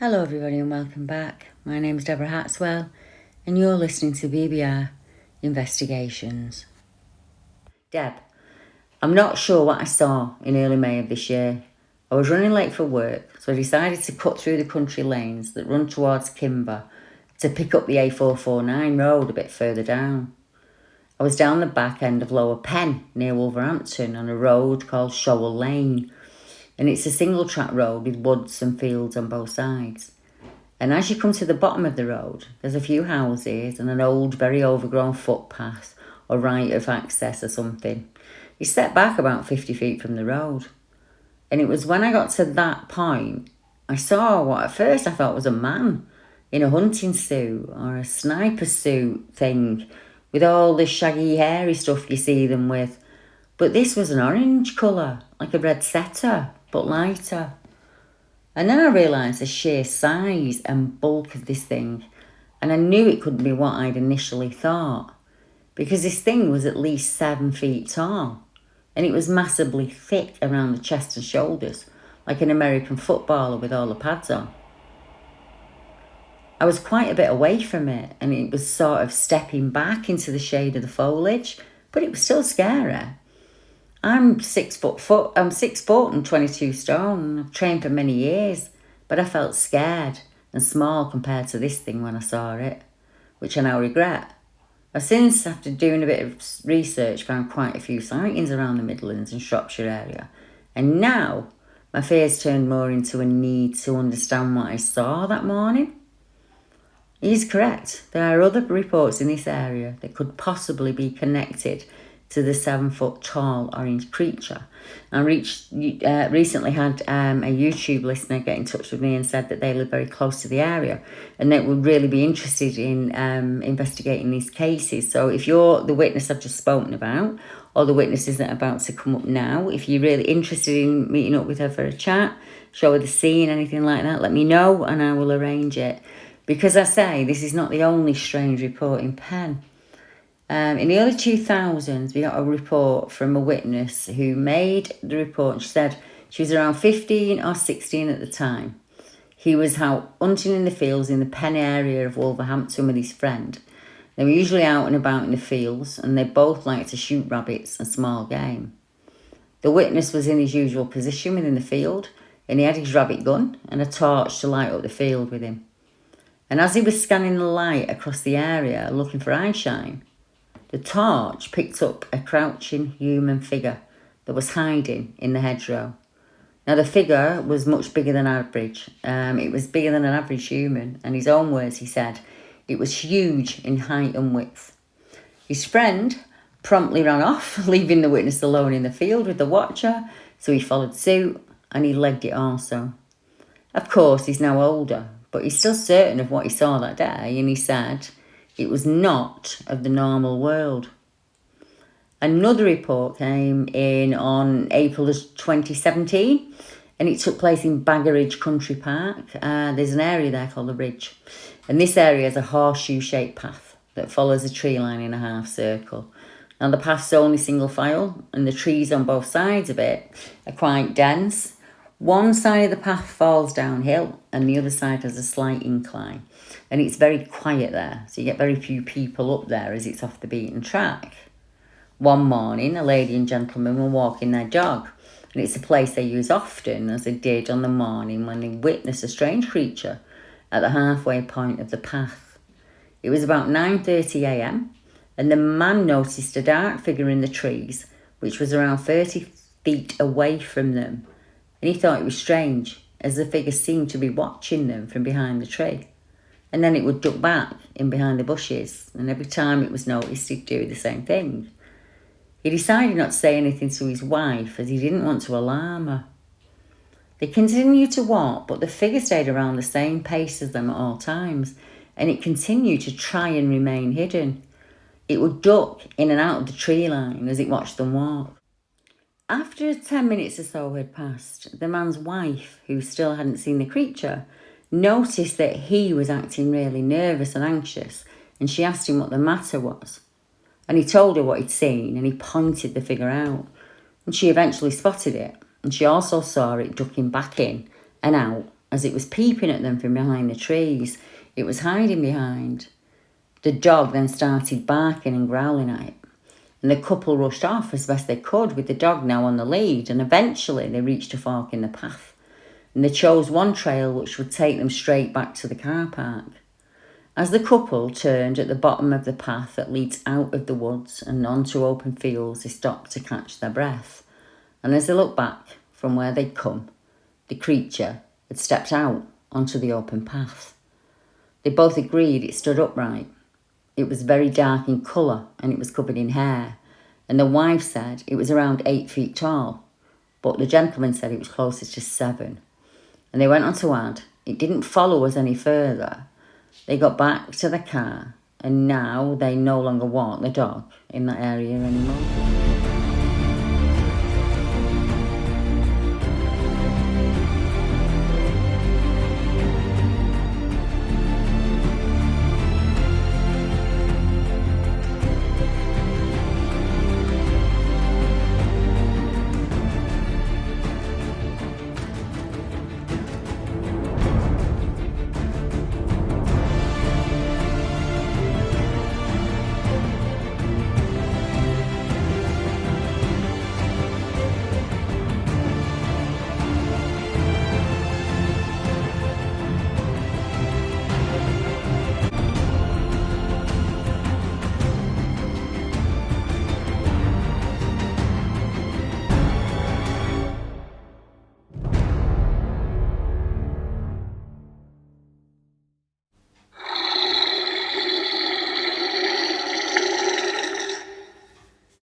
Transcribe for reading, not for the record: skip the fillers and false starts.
Hello everybody and welcome back. My name is Deborah Hatswell and you're listening to BBR Investigations. Deb, I'm not sure what I saw in early May of this year. I was running late for work, so I decided to cut through the country lanes that run towards Kinver to pick up the A449 road a bit further down. I was down the back end of Lower Penn near Wolverhampton on a road called Showell Lane, and it's a single track road with woods and fields on both sides. And as you come to the bottom of the road, there's a few houses and an old, very overgrown footpath or right of access or something. You step back about 50 feet from the road. And it was when I got to that point, I saw what at first I thought was a man in a hunting suit or a sniper suit thing with all the shaggy hairy stuff you see them with. But this was an orange colour, like a red setter, but lighter. And then I realised the sheer size and bulk of this thing, and I knew it couldn't be what I'd initially thought, because this thing was at least 7 feet tall, and it was massively thick around the chest and shoulders, like an American footballer with all the pads on. I was quite a bit away from it, and it was sort of stepping back into the shade of the foliage, but it was still scary. I'm 6 foot and 22 stone. I've trained for many years, but I felt scared and small compared to this thing when I saw it, which I now regret. I've since, after doing a bit of research, found quite a few sightings around the Midlands and Shropshire area, and now my fears turned more into a need to understand what I saw that morning. He's correct. There are other reports in this area that could possibly be connected to the 7 foot tall orange creature. I recently had a YouTube listener get in touch with me and said that they live very close to the area and they would really be interested in investigating these cases. So if you're the witness I've just spoken about, or the witness isn't about to come up now, if you're really interested in meeting up with her for a chat, show her the scene, anything like that, let me know and I will arrange it. Because I say, this is not the only strange report in Penn. In the early 2000s, we got a report from a witness who made the report. She said she was around 15 or 16 at the time. He was out hunting in the fields in the Penn area of Wolverhampton with his friend. They were usually out and about in the fields, and they both liked to shoot rabbits and small game. The witness was in his usual position within the field, and he had his rabbit gun and a torch to light up the field with him. And as he was scanning the light across the area looking for eyeshine, the torch picked up a crouching human figure that was hiding in the hedgerow. Now, the figure was much bigger than average. It was bigger than an average human. And his own words, he said, it was huge in height and width. His friend promptly ran off, leaving the witness alone in the field with the watcher. So he followed suit and he legged it also. Of course, he's now older, but he's still certain of what he saw that day. And he said it was not of the normal world. Another report came in on April 2017, and it took place in Baggeridge Country Park. There's an area there called the Ridge, and this area is a horseshoe-shaped path that follows a tree line in a half circle. Now, the path's only single file, and the trees on both sides of it are quite dense. One side of the path falls downhill, and the other side has a slight incline. And it's very quiet there, so you get very few people up there as it's off the beaten track. One morning, a lady and gentleman were walking their dog, and it's a place they use often, as they did on the morning when they witnessed a strange creature at the halfway point of the path. It was about 9:30 a.m, and the man noticed a dark figure in the trees, which was around 30 feet away from them, and he thought it was strange, as the figure seemed to be watching them from behind the tree. And then it would duck back in behind the bushes, and every time it was noticed, he'd do the same thing. He decided not to say anything to his wife, as he didn't want to alarm her. They continued to walk, but the figure stayed around the same pace as them at all times, and it continued to try and remain hidden. It would duck in and out of the tree line as it watched them walk. After 10 minutes or so had passed, the man's wife, who still hadn't seen the creature, noticed that he was acting really nervous and anxious, and she asked him what the matter was. And he told her what he'd seen, and he pointed the figure out. And she eventually spotted it, and she also saw it ducking back in and out as it was peeping at them from behind the trees it was hiding behind. The dog then started barking and growling at it, and the couple rushed off as best they could with the dog now on the lead, and eventually they reached a fork in the path, and they chose one trail which would take them straight back to the car park. As the couple turned at the bottom of the path that leads out of the woods and onto open fields, they stopped to catch their breath, and as they looked back from where they'd come, the creature had stepped out onto the open path. They both agreed it stood upright. It was very dark in colour and it was covered in hair, and the wife said it was around 8 feet tall, but the gentleman said it was closer to 7. And they went on to add, it didn't follow us any further. They got back to the car, and now they no longer want the dog in that area anymore.